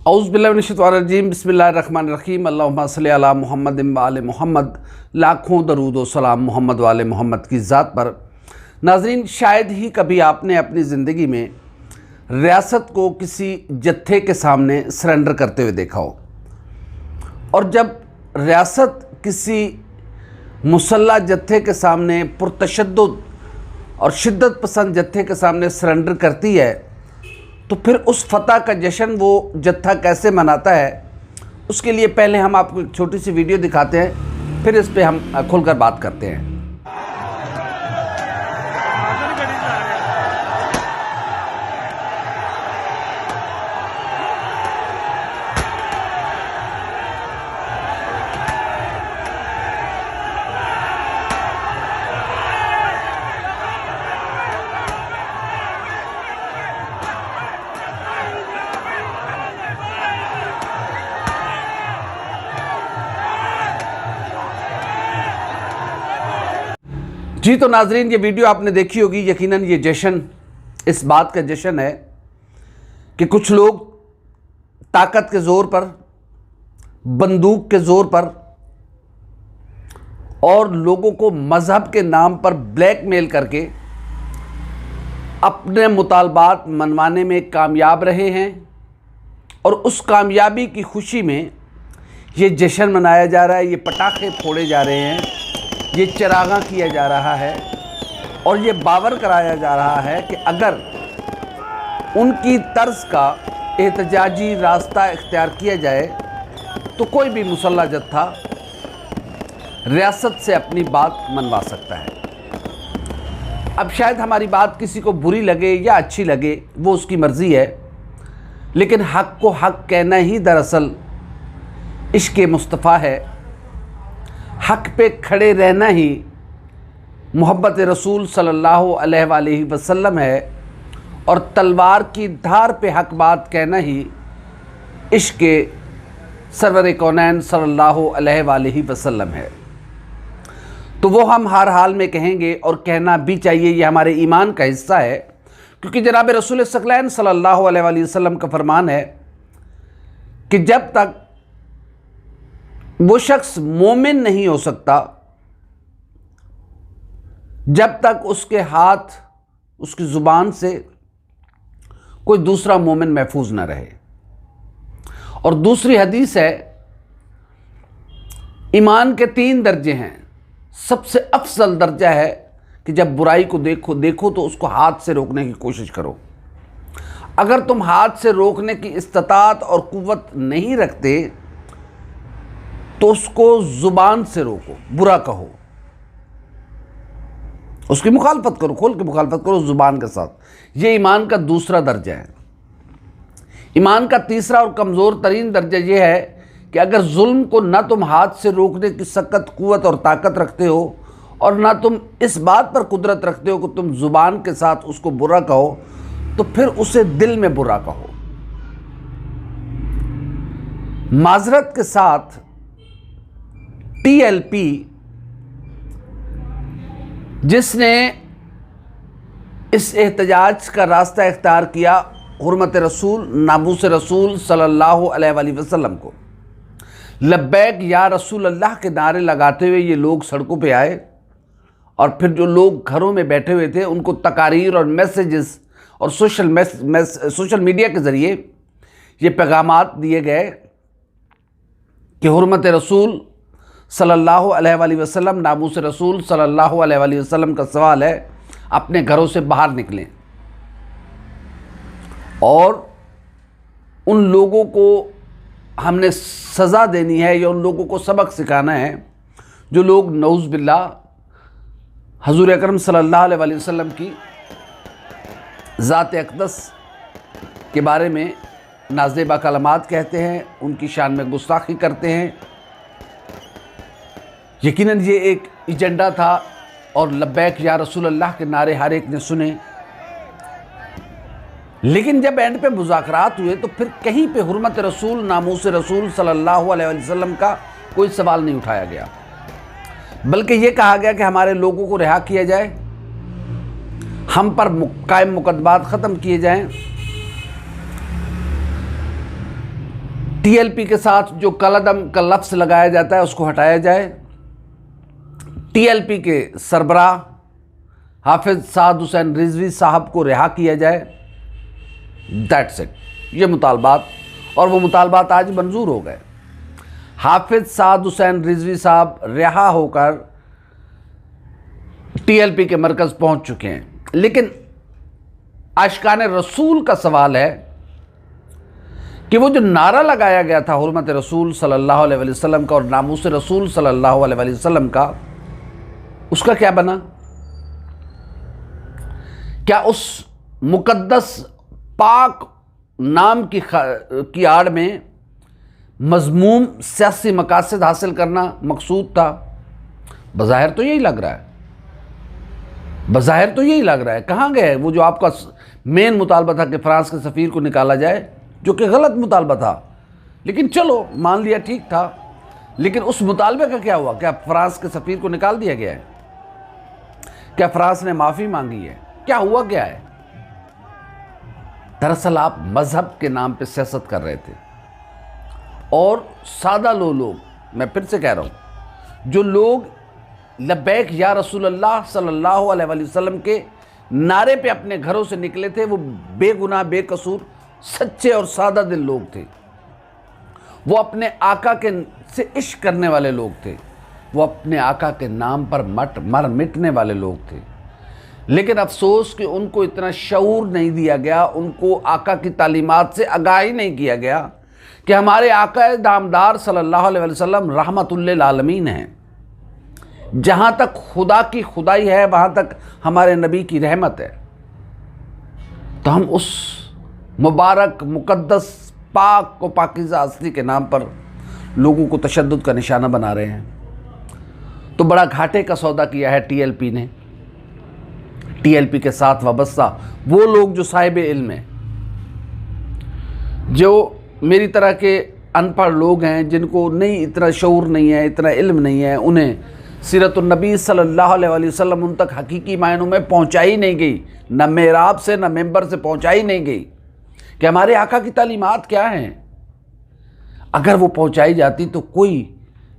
औज़ु बिल्लाहि मिनश्शैतानिर्रजीम बिस्मिल्लाहिर्रहमानिर्रहीम अल्लाहुम्मा सल्लि अला मुहम्मद व आले मुहम्मद। लाखों दरूद व सलाम मोहम्मद वाले मोहम्मद की ज़ात पर। नाज़रीन, शायद ही कभी आपने अपनी ज़िंदगी में रियासत को किसी जत्थे के सामने सरेंडर करते हुए देखा हो, और जब रियासत किसी मुसल्लह जत्थे के सामने, पुरतशद्दुद और शिद्दत पसंद जत्थे के सामने सरेंडर करती है, तो फिर उस फतह का जश्न वो जत्था कैसे मनाता है, उसके लिए पहले हम आपको एक छोटी सी वीडियो दिखाते हैं, फिर इस पे हम खुलकर बात करते हैं। जी तो नाजरीन, ये वीडियो आपने देखी होगी। यकीनन ये जश्न इस बात का जश्न है कि कुछ लोग ताकत के ज़ोर पर, बंदूक के ज़ोर पर और लोगों को मज़हब के नाम पर ब्लैकमेल करके अपने मुतालबात मनवाने में कामयाब रहे हैं, और उस कामयाबी की खुशी में ये जश्न मनाया जा रहा है, ये पटाखे फोड़े जा रहे हैं, ये चरागा किया जा रहा है, और ये बावर कराया जा रहा है कि अगर उनकी तर्ज का एहतजाजी रास्ता इख्तियार किया जाए तो कोई भी मुसल्लह जत्था रियासत से अपनी बात मनवा सकता है। अब शायद हमारी बात किसी को बुरी लगे या अच्छी लगे, वो उसकी मर्ज़ी है, लेकिन हक़ को हक़ कहना ही दरअसल इश्क़ मुस्तफ़ा है। हक़ पे खड़े रहना ही मोहब्बत रसूल सल्लल्लाहु अलैहि वसल्लम है, और तलवार की धार पे हक़ बात कहना ही इश्क़ सरवर कौनैन सल्लल्लाहु अलैहि वसल्लम है। तो वो हम हर हाल में कहेंगे, और कहना भी चाहिए, ये हमारे ईमान का हिस्सा है, क्योंकि जनाब रसूल सकलैन सल्लल्लाहु अलैहि वसल्लम का फरमान है कि जब तक वो शख्स मोमिन नहीं हो सकता जब तक उसके हाथ, उसकी ज़ुबान से कोई दूसरा मोमिन महफूज ना रहे। और दूसरी हदीस है, ईमान के 3 दर्जे हैं। सबसे अफजल दर्जा है कि जब बुराई को देखो तो उसको हाथ से रोकने की कोशिश करो। अगर तुम हाथ से रोकने की इस्तात और कुव्वत नहीं रखते तो उसको ज़ुबान से रोको, बुरा कहो, उसकी मुखालफत करो, खोल के मुखालफत करो ज़ुबान के साथ। ये ईमान का दूसरा दर्जा है। ईमान का तीसरा और कमज़ोर तरीन दर्जा ये है कि अगर जुल्म को ना तुम हाथ से रोकने की सख्त कुव्वत और ताकत रखते हो, और ना तुम इस बात पर कुदरत रखते हो कि तुम ज़ुबान के साथ उसको बुरा कहो, तो फिर उसे दिल में बुरा कहो। माजरत के साथ TLP जिसने इस एहतजाज का रास्ता इख्तियार किया हुर्मत रसूल, नामूस रसूल सल्लल्लाहु अलैहि वसल्लम को, लब्बैक या रसूल अल्लाह के नारे लगाते हुए ये लोग सड़कों पे आए, और फिर जो लोग घरों में बैठे हुए थे उनको तकारीर और मैसेजेस और सोशल मीडिया के ज़रिए ये पैगामात दिए गए कि हुर्मत रसूल सल्लल्लाहु अलैहि वसल्लम, नामूस रसूल सल्लल्लाहु अलैहि वसल्लम का सवाल है, अपने घरों से बाहर निकलें, और उन लोगों को हमने सज़ा देनी है या उन लोगों को सबक सिखाना है जो लोग नऊज़ बिल्लाह हज़ूर अकरम सल्लल्लाहु अलैहि वसल्लम की ज़ात अक़दस के बारे में नाज़ेबा कलमात कहते हैं, उनकी शान में गुस्ताखी करते हैं। यकीनन ये एक एजेंडा था, और लब्बैक या रसूल अल्लाह के नारे हर एक ने सुने, लेकिन जब एंड पे मुज़ाकरात हुए तो फिर कहीं पे हुर्मत रसूल, नामूस रसूल सल्लल्लाहु अलैहि वसल्लम का कोई सवाल नहीं उठाया गया, बल्कि ये कहा गया कि हमारे लोगों को रिहा किया जाए, हम पर कायम मुकदमात ख़त्म किए जाएं, टीएलपी के साथ जो कलअदम का लफ्ज़ लगाया जाता है उसको हटाया जाए। टीएलपी के सरबराह हाफिज साद हुसैन रिजवी साहब को रिहा किया जाए। दैट्स इट, ये मुतालबात, और वो मुतालबात आज मंजूर हो गए। हाफिज साद हुसैन रिजवी साहब रिहा होकर टीएलपी के मरकज़ पहुंच चुके हैं। लेकिन आशिकान रसूल का सवाल है कि वो जो नारा लगाया गया था हुर्मत रसूल सल्लल्लाहु अलैहि वसल्लम का और नामूस रसूल सल्लल्लाहु अलैहि वसल्लम का, उसका क्या बना? क्या उस मुकद्दस पाक नाम की आड़ में मज़मूम सियासी मकासद हासिल करना मकसूद था? बज़ाहिर तो यही लग रहा है, बज़ाहिर तो यही लग रहा है। कहाँ गए वो जो आपका मेन मुतालबा था कि फ्रांस के सफ़ीर को निकाला जाए, जो कि गलत मुतालबा था, लेकिन चलो मान लिया ठीक था। लेकिन उस मुतालबे का क्या हुआ? क्या फ्रांस के सफ़ीर को निकाल दिया गया है? क्या फ्रांस ने माफ़ी मांगी है? क्या हुआ क्या है? दरअसल आप मज़हब के नाम पे सियासत कर रहे थे, और सादा लोग, मैं फिर से कह रहा हूँ, जो लोग लब्बैक या रसूलल्लाह सल्लल्लाहु अलैहि वसल्लम के नारे पे अपने घरों से निकले थे, वो बेगुनाह बेकसूर सच्चे और सादा दिल लोग थे। वो अपने आका के से इश्क करने वाले लोग थे। वो अपने आका के नाम पर मर मिटने वाले लोग थे। लेकिन अफसोस कि उनको इतना शऊर नहीं दिया गया, उनको आका की तालीमात से आगाही नहीं किया गया कि हमारे आका दामदार सल्लल्लाहु अलैहि वसल्लम रहमतुल्लिल आलमीन हैं। जहाँ तक खुदा की खुदाई है वहाँ तक हमारे नबी की रहमत है। तो हम उस मुबारक मुकद्दस पाक को पाकीज़ा हस्ती के नाम पर लोगों को तशद्दुद का निशाना बना रहे हैं। तो बड़ा घाटे का सौदा किया है टीएलपी ने। टीएलपी के साथ वाबस्ता वो लोग जो साहिब इल्म हैं, जो मेरी तरह के अनपढ़ लोग हैं, जिनको नहीं इतना शऊर नहीं है, इतना इल्म नहीं है, उन्हें सीरतुन नबी सल्लल्लाहु अलैहि वसल्लम उन तक हकीकी मायनों में पहुंचाई नहीं गई, न मेहराब से न मेंबर से पहुंचाई नहीं गई कि हमारे आका की तालीमात क्या हैं। अगर वो पहुंचाई जाती तो कोई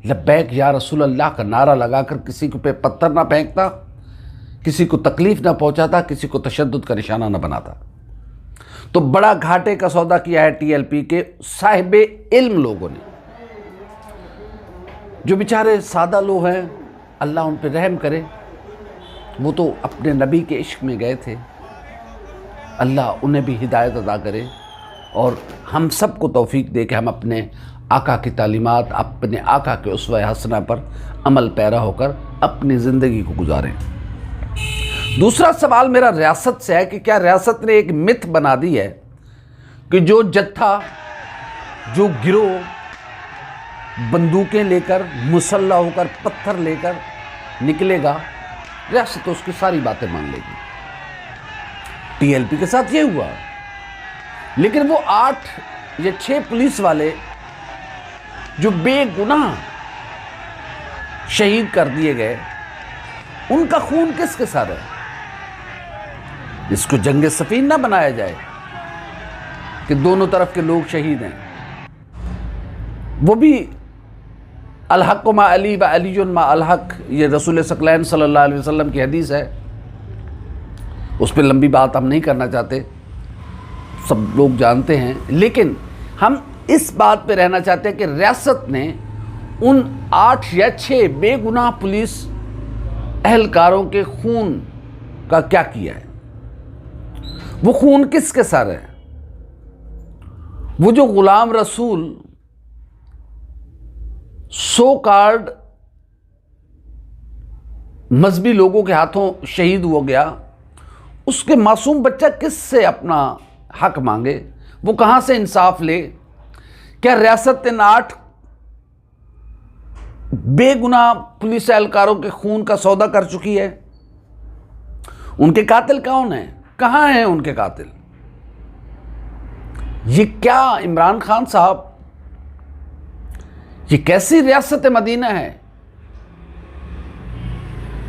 लब्बैक या रसूल अल्लाह का नारा लगाकर किसी को पे पत्थर ना फेंकता, किसी को तकलीफ़ ना पहुंचाता, किसी को तशद्दुद का निशाना ना बनाता। तो बड़ा घाटे का सौदा किया है टीएलपी के साहिब इल्म लोगों ने। जो बेचारे सादा लोग हैं, अल्लाह उन पर रहम करे, वो तो अपने नबी के इश्क में गए थे। अल्लाह उन्हें भी हिदायत अदा करे और हम सबको तौफीक दे कि हम अपने आका की तालीमात, अपने आका के उसवा हसना पर अमल पैरा होकर अपनी ज़िंदगी को गुजारें। दूसरा सवाल मेरा रियासत से है कि क्या रियासत ने एक मिथ बना दी है कि जो जत्था, जो गिरोह बंदूकें लेकर, मुसल्ला होकर, पत्थर लेकर निकलेगा, रियासत तो उसकी सारी बातें मान लेगी। टीएलपी के साथ ये हुआ। लेकिन वो 8 या 6 पुलिस वाले जो बेगुनाह शहीद कर दिए गए, उनका खून किसके साथ है? इसको जंगे सफीन ना बनाया जाए कि दोनों तरफ के लोग शहीद हैं। वो भी अल-हक़ मा अली व अलीयुन मा अल-हक़, ये रसूल सकलैन सल्लल्लाहु अलैहि वसल्लम की हदीस है। उस पर लंबी बात हम नहीं करना चाहते, सब लोग जानते हैं। लेकिन हम इस बात पे रहना चाहते हैं कि रियासत ने उन 8 या 6 बेगुनाह पुलिस अहलकारों के खून का क्या किया है? वो खून किसके सर है? वो जो गुलाम रसूल सो कार्ड मजहबी लोगों के हाथों शहीद हो गया, उसके मासूम बच्चा किससे अपना हक मांगे? वो कहां से इंसाफ ले? क्या रियासत इन 8 बेगुनाह पुलिस एहलकारों के खून का सौदा कर चुकी है? उनके कातिल कौन है? कहां हैं उनके कातिल? ये क्या इमरान खान साहब, ये कैसी रियासत मदीना है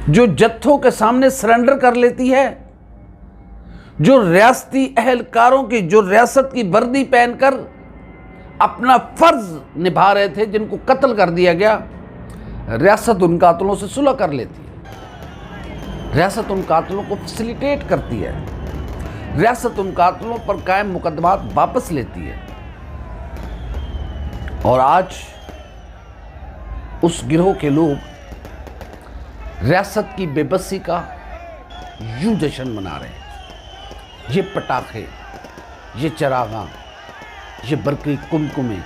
जो जत्थों के सामने सरेंडर कर लेती है, जो रियासती अहलकारों की, जो रियासत की वर्दी पहनकर अपना फर्ज निभा रहे थे, जिनको कत्ल कर दिया गया, रियासत उन कातलों से सुलह कर लेती है, रियासत उन कातलों को फैसिलिटेट करती है, रियासत उन कातलों पर कायम मुकदमात वापस लेती है। और आज उस गिरोह के लोग रियासत की बेबसी का यूं जश्न मना रहे हैं। ये पटाखे, ये चरागां, ये बरकी कुमकुमे,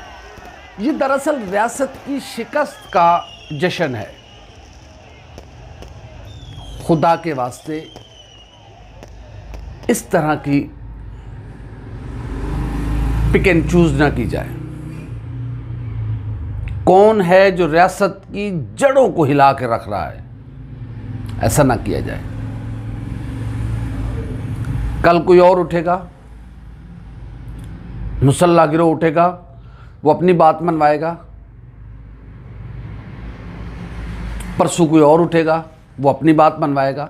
ये दरअसल रियासत की शिकस्त का जश्न है। खुदा के वास्ते इस तरह की पिक एंड चूज ना की जाए। कौन है जो रियासत की जड़ों को हिला के रख रहा है, ऐसा ना किया जाए। कल कोई और उठेगा, मुसल्ला गिरोह उठेगा, वो अपनी बात मनवाएगा। परसों कोई और उठेगा, वो अपनी बात मनवाएगा।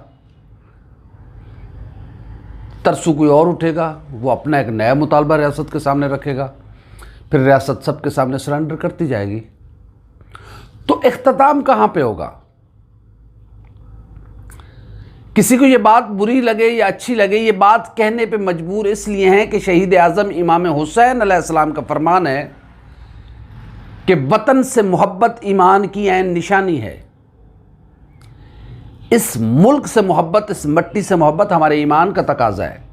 तरसों कोई और उठेगा, वो अपना एक नया मुतालबा रियासत के सामने रखेगा। फिर रियासत सबके सामने सरेंडर करती जाएगी। तो इख्तिताम कहाँ पे होगा? किसी को ये बात बुरी लगे या अच्छी लगे, ये बात कहने पे मजबूर इसलिए हैं कि शहीद आज़म इमाम हुसैन अलैहिस्सलाम का फरमान है कि वतन से मोहब्बत ईमान की ऐन निशानी है। इस मुल्क से मोहब्बत, इस मट्टी से मोहब्बत हमारे ईमान का तकाजा है।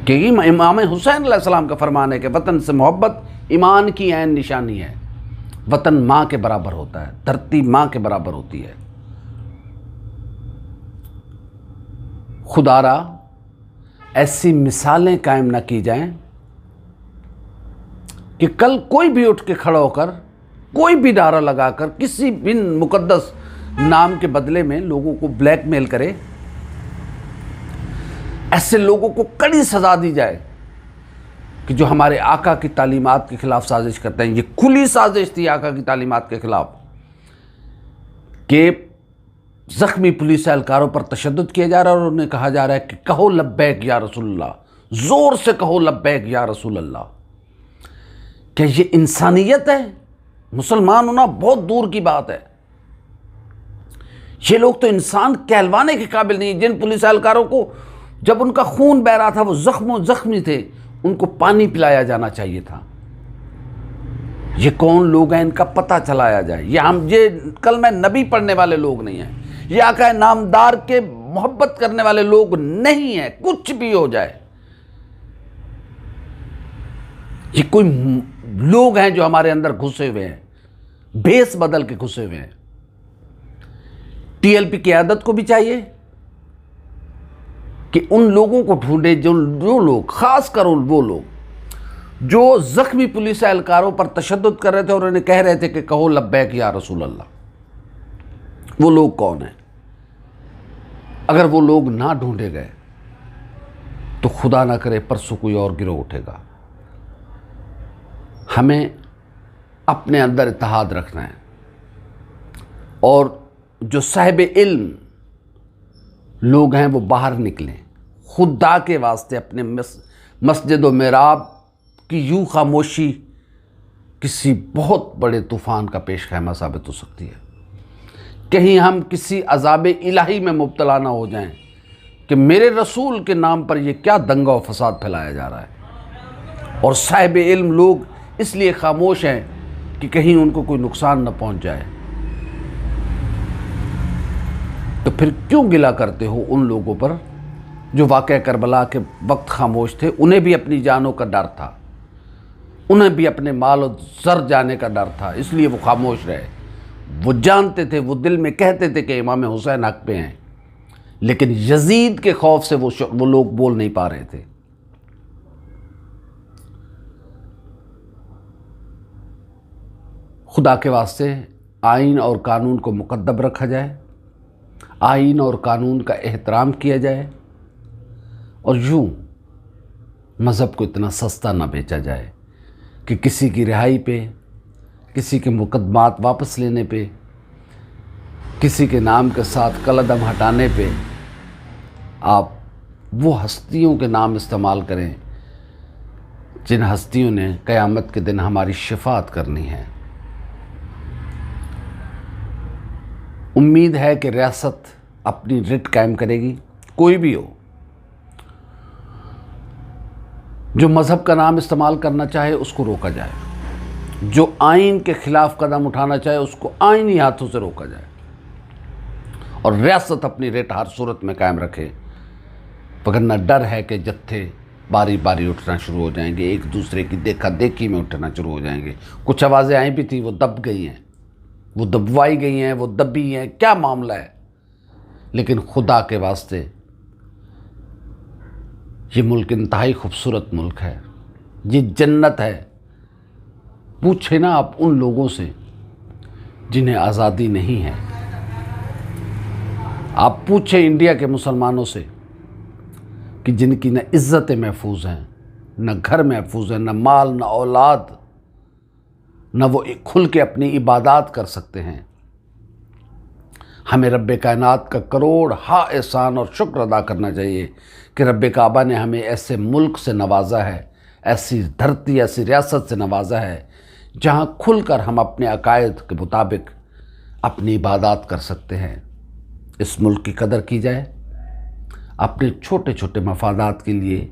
क्योंकि इमाम हुसैन अलैहिस्सलाम का फरमान है कि वतन से मोहब्बत ईमान की ऐन निशानी है। वतन माँ के बराबर होता है, धरती माँ के बराबर होती है। खुदारा ऐसी मिसालें कायम ना की जाएं कि कल कोई भी उठ के खड़ा होकर, कोई भी नारा लगाकर किसी भी मुकद्दस नाम के बदले में लोगों को ब्लैकमेल करे। ऐसे लोगों को कड़ी सजा दी जाए कि जो हमारे आका की तालीमात के खिलाफ साजिश करते हैं। ये खुली साजिश थी आका की तालीमात के खिलाफ कि ज़ख्मी पुलिस एहलकारों पर तशद्दुद किया जा रहा है और उन्हें कहा जा रहा है कि कहो लब्बैक या रसूलल्लाह, ज़ोर से कहो लब्बैक या रसूलल्लाह। क्या ये इंसानियत है? मुसलमान होना बहुत दूर की बात है। ये लोग तो इंसान कहलवाने के काबिल नहीं। जिन पुलिस एहलकारों को जब उनका खून बह रहा था, वो जख्मी थे, उनको पानी पिलाया जाना चाहिए था। ये कौन लोग हैं, इनका पता चलाया जाए। ये कल मैं नबी पढ़ने वाले लोग नहीं हैं, ये आका नामदार के मोहब्बत करने वाले लोग नहीं हैं। कुछ भी हो जाए, ये कोई लोग हैं जो हमारे अंदर घुसे हुए हैं, भेस बदल के घुसे हुए हैं। टीएलपी की क़यादत को भी चाहिए कि उन लोगों को ढूंढे जो लोग, खासकर वो लोग जो जख्मी पुलिस एहलकारों पर तशद्दुद कर रहे थे और उन्हें कह रहे थे कि कहो लब्बैक या रसूल अल्लाह। वो लोग कौन हैं? अगर वो लोग ना ढूंढे गए तो खुदा ना करे परसों कोई और गिरोह उठेगा। हमें अपने अंदर इत्तेहाद रखना है और जो साहिब इल्म लोग हैं वो बाहर निकलें। खुदा के वास्ते अपने मस्जिद व मेराब की यूँ खामोशी किसी बहुत बड़े तूफ़ान का पेश खैमा साबित हो सकती है। कहीं हम किसी अज़ाब इलाही में मुब्तला ना हो जाएं कि मेरे रसूल के नाम पर ये क्या दंगा और फसाद फैलाया जा रहा है। और साहिब इल्म लोग इसलिए खामोश हैं कि कहीं उनको कोई नुकसान न पहुंच जाए। तो फिर क्यों गिला करते हो उन लोगों पर जो वाक़या करबला के वक्त खामोश थे? उन्हें भी अपनी जानों का डर था, उन्हें भी अपने माल और ज़र जाने का डर था, इसलिए वो खामोश रहे। वो जानते थे, वो दिल में कहते थे कि इमाम हुसैन हक पे हैं, लेकिन यजीद के खौफ से वो लोग बोल नहीं पा रहे थे। खुदा के वास्ते आइन और कानून को मुकद्दम रखा जाए, आइन और कानून का एहतराम किया जाए और यूँ मज़हब को इतना सस्ता ना बेचा जाए कि किसी की रिहाई पे, किसी के मुकदमात वापस लेने पे, किसी के नाम के साथ कलदम हटाने पे आप वो हस्तियों के नाम इस्तेमाल करें जिन हस्तियों ने क़यामत के दिन हमारी शिफात करनी है। उम्मीद है कि रियासत अपनी रिट कायम करेगी, कोई भी हो। जो मज़हब का नाम इस्तेमाल करना चाहे उसको रोका जाए, जो आइन के ख़िलाफ़ कदम उठाना चाहे उसको आइनी हाथों से रोका जाए, और रियासत अपनी रेट हर सूरत में कायम रखे। वरना डर है कि जत्थे बारी बारी उठना शुरू हो जाएंगे, एक दूसरे की देखा देखी में उठना शुरू हो जाएंगे। कुछ आवाज़ें आई भी थी, वो दब गई हैं, वो दबवाई गई हैं, वो दबी हैं, क्या मामला है। लेकिन खुदा के वास्ते ये मुल्क इंतहाई खूबसूरत मुल्क है, ये जन्नत है। पूछे ना आप उन लोगों से जिन्हें आज़ादी नहीं है। आप पूछे इंडिया के मुसलमानों से कि जिनकी न इज़्ज़तें महफूज हैं, न घर महफूज हैं, न माल, न औलाद, न वो खुल के अपनी इबादत कर सकते हैं। हमें रब्बे कायनात का करोड़ हा एहसान और शुक्र अदा करना चाहिए कि रब्बे काबा ने हमें ऐसे मुल्क से नवाजा है, ऐसी धरती, ऐसी रियासत से नवाजा है जहाँ खुलकर हम अपने अकायद के मुताबिक अपनी इबादत कर सकते हैं। इस मुल्क की कदर की जाए, अपने छोटे छोटे मफादात के लिए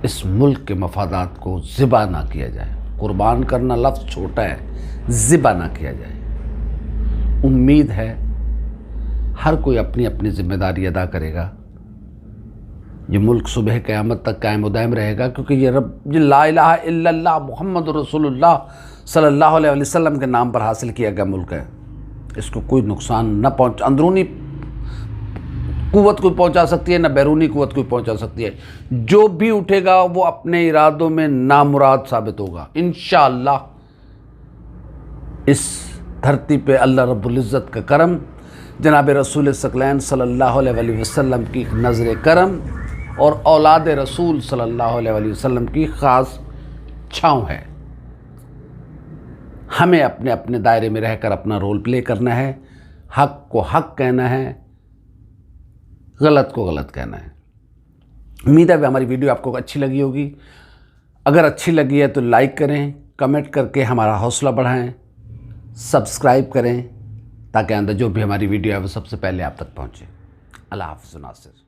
इस मुल्क के मफादात को ज़िबा ना किया जाए। कुर्बान करना लफ्ज़ छोटा है, ज़िबा ना किया जाए। उम्मीद है हर कोई अपनी अपनी ज़िम्मेदारी अदा करेगा। ये मुल्क सुबह क़यामत तक कायम व दायम रहेगा, क्योंकि ये ला इलाहा इल्लल्लाह मुहम्मद रसूलुल्लाह सल्लल्लाहु अलैहि वसल्लम के नाम पर हासिल किया गया मुल्क है। इसको कोई नुकसान न पहुँच, अंदरूनी कुव्वत कोई पहुंचा सकती है, न बैरूनी कुव्वत कोई पहुंचा सकती है। जो भी उठेगा वो अपने इरादों में नामुराद साबित होगा इंशाअल्लाह। इस धरती पे अल्लाह रब्बुल इज़्ज़त का करम, जनाब रसूल सकलैन सल्लल्लाहु अलैहि वसल्लम की नज़र करम और औलाद रसूल सल्लल्लाहु अलैहि वसल्लम की ख़ास छाँव है। हमें अपने अपने दायरे में रहकर अपना रोल प्ले करना है, हक़ को हक़ कहना है, गलत को गलत कहना है। उम्मीद है हमारी वीडियो आपको अच्छी लगी होगी। अगर अच्छी लगी है तो लाइक करें, कमेंट करके हमारा हौसला बढ़ाएं, सब्सक्राइब करें ताकि अंदर जो भी हमारी वीडियो है वो सबसे पहले आप तक पहुंचे। अल्लाह हाफ़िज़ नासिर।